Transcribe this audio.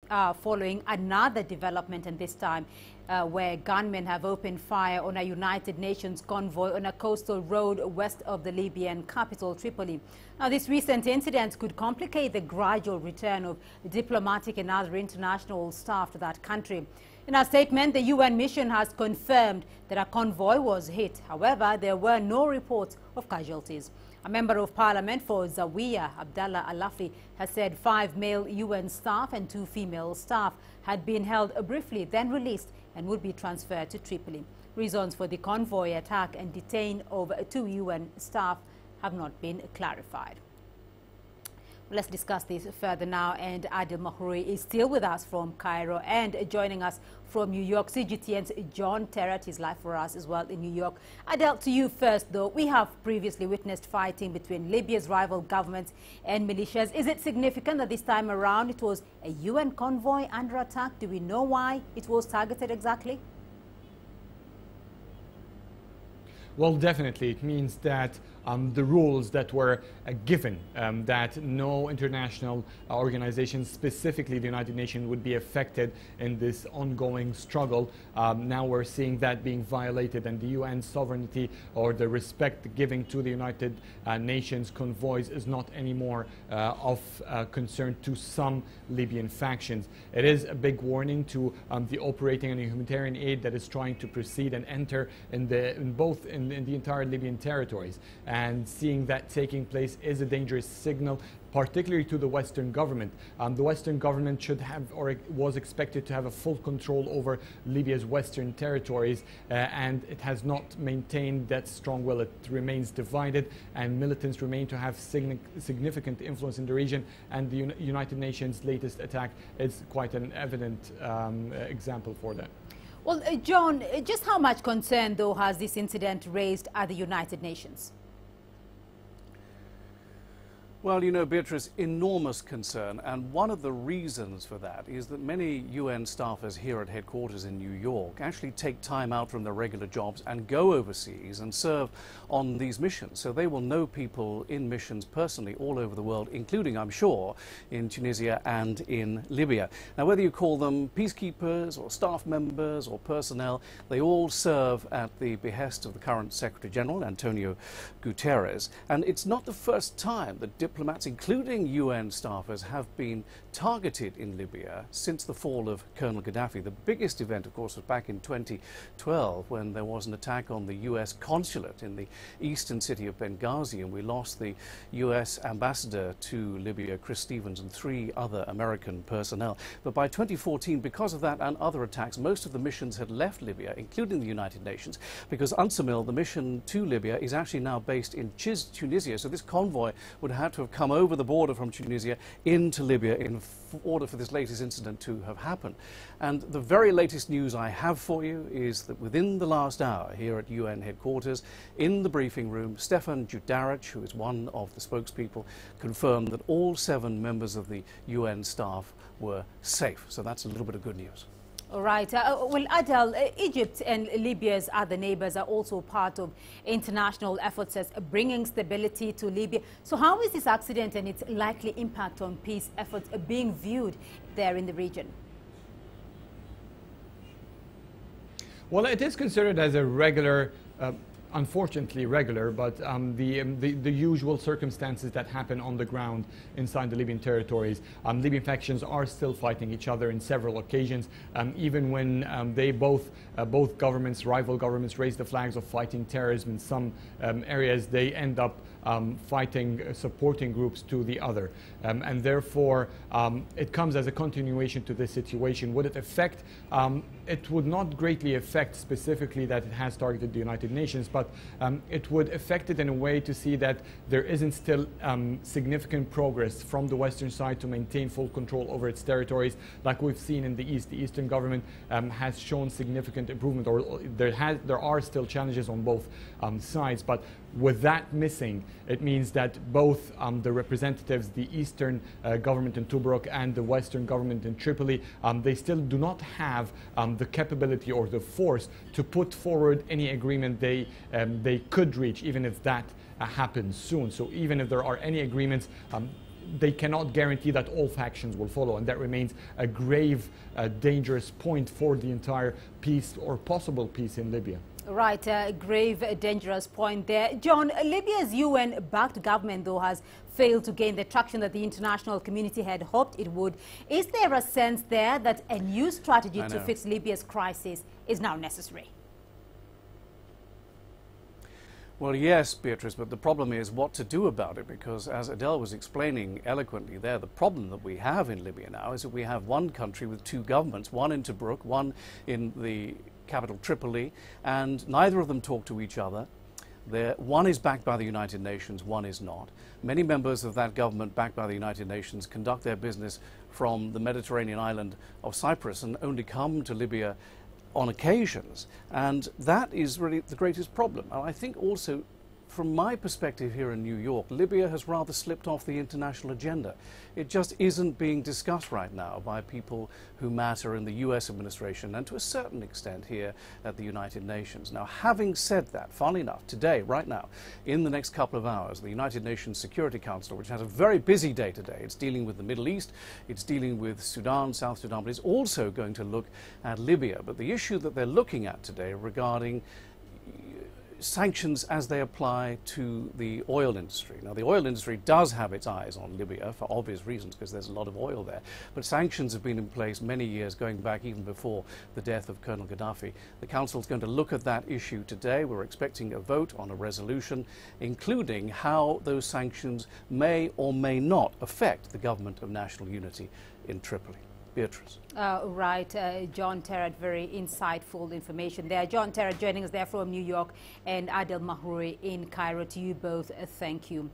following another development, and this time where gunmen have opened fire on a United Nations convoy on a coastal road west of the Libyan capital, Tripoli. Now, this recent incident could complicate the gradual return of diplomatic and other international staff to that country. In a statement, the UN mission has confirmed that a convoy was hit. However, there were no reports of casualties. A member of parliament for Zawiya, Abdallah Alafi, has said 5 male UN staff and 2 female staff had been held briefly, then released and would be transferred to Tripoli. Reasons for the convoy attack and detain of 2 UN staff have not been clarified. Let's discuss this further now, and Adil Mahrouri is still with us from Cairo, and joining us from New York, CGTN's John Terrat is live for us as well in New York. Adil, to you first though, we have previously witnessed fighting between Libya's rival governments and militias. Is it significant that this time around it was a UN convoy under attack? Do we know why it was targeted exactly? Well, definitely. It means that the rules that were given, that no international organization, specifically the United Nations, would be affected in this ongoing struggle. Now we're seeing that being violated, and the UN sovereignty or the respect giving to the United Nations convoys is not anymore of concern to some Libyan factions. It is a big warning to the operating and humanitarian aid that is trying to proceed and enter in the entire Libyan territories. And seeing that taking place is a dangerous signal, particularly to the Western government. The Western government should have, or was expected to have, a full control over Libya's western territories, and it has not maintained that strong will. It remains divided, and militants remain to have significant influence in the region, and the United Nations' latest attack is quite an evident example for that. Well, John, just how much concern, though, has this incident raised at the United Nations? Well, you know, Beatrice, enormous concern, and one of the reasons for that is that many UN staffers here at headquarters in New York actually take time out from their regular jobs and go overseas and serve on these missions. So they will know people in missions personally all over the world, including, I'm sure, in Tunisia and in Libya. Now, whether you call them peacekeepers or staff members or personnel, they all serve at the behest of the current Secretary General, Antonio Guterres. And it's not the first time that diplomats, including UN staffers, have been targeted in Libya since the fall of Colonel Gaddafi. The biggest event, of course, was back in 2012 when there was an attack on the US consulate in the eastern city of Benghazi, and we lost the US ambassador to Libya, Chris Stevens, and 3 other American personnel. But by 2014, because of that and other attacks, most of the missions had left Libya, including the United Nations, because UNSAMIL, the mission to Libya, is actually now based in Tunisia. So this convoy would have to have come over the border from Tunisia into Libya in order for this latest incident to have happened. And the very latest news I have for you is that within the last hour here at UN headquarters, in the briefing room, Stefan Dujarric, who is one of the spokespeople, confirmed that all 7 members of the UN staff were safe. So that's a little bit of good news. All right. Well, Adel, Egypt and Libya's other neighbors are also part of international efforts as bringing stability to Libya. So how is this accident and its likely impact on peace efforts being viewed there in the region? Well, it is considered as a regular, unfortunately regular, but the usual circumstances that happen on the ground inside the Libyan territories. Libyan factions are still fighting each other in several occasions, even when they both governments, rival governments, raise the flags of fighting terrorism in some areas. They end up fighting supporting groups to the other, and therefore it comes as a continuation to this situation. Would it affect? It would not greatly affect specifically that it has targeted the United Nations, but it would affect it in a way to see that there isn't still significant progress from the Western side to maintain full control over its territories, like we've seen in the East. The Eastern government has shown significant improvement, or there are still challenges on both sides, but with that missing, it means that both the representatives, the Eastern government in Tobruk and the Western government in Tripoli, they still do not have the capability or the force to put forward any agreement they could reach, even if that happens soon. So even if there are any agreements, they cannot guarantee that all factions will follow, and that remains a grave, dangerous point for the entire peace or possible peace in Libya. Right, grave, dangerous point there. John, Libya's UN-backed government, though, has failed to gain the traction that the international community had hoped it would. Is there a sense there that a new strategy to fix Libya's crisis is now necessary? Well, yes, Beatrice, but the problem is what to do about it, because as Adele was explaining eloquently there, the problem that we have in Libya now is that we have one country with two governments, one in Tobruk, one in the capital Tripoli, and neither of them talk to each other. One is backed by the United Nations, one is not. Many members of that government backed by the United Nations conduct their business from the Mediterranean island of Cyprus and only come to Libya on occasions, and that is really the greatest problem. And I think also, from my perspective here in New York, Libya has rather slipped off the international agenda. It just isn't being discussed right now by people who matter in the US administration and to a certain extent here at the United Nations. Now, having said that, funnily enough, today, right now, in the next couple of hours, the United Nations Security Council, which has a very busy day today, it's dealing with the Middle East, it's dealing with Sudan, South Sudan, but it's also going to look at Libya. But the issue that they're looking at today regarding sanctions as they apply to the oil industry. Now, the oil industry does have its eyes on Libya for obvious reasons, because there's a lot of oil there. But sanctions have been in place many years, going back even before the death of Colonel Gaddafi. The Council is going to look at that issue today. We're expecting a vote on a resolution, including how those sanctions may or may not affect the government of national unity in Tripoli. Beatrice. Right, John Terrat, very insightful information there. John Terrat joining us there from New York, and Adel Mahrouri in Cairo. To you both, thank you.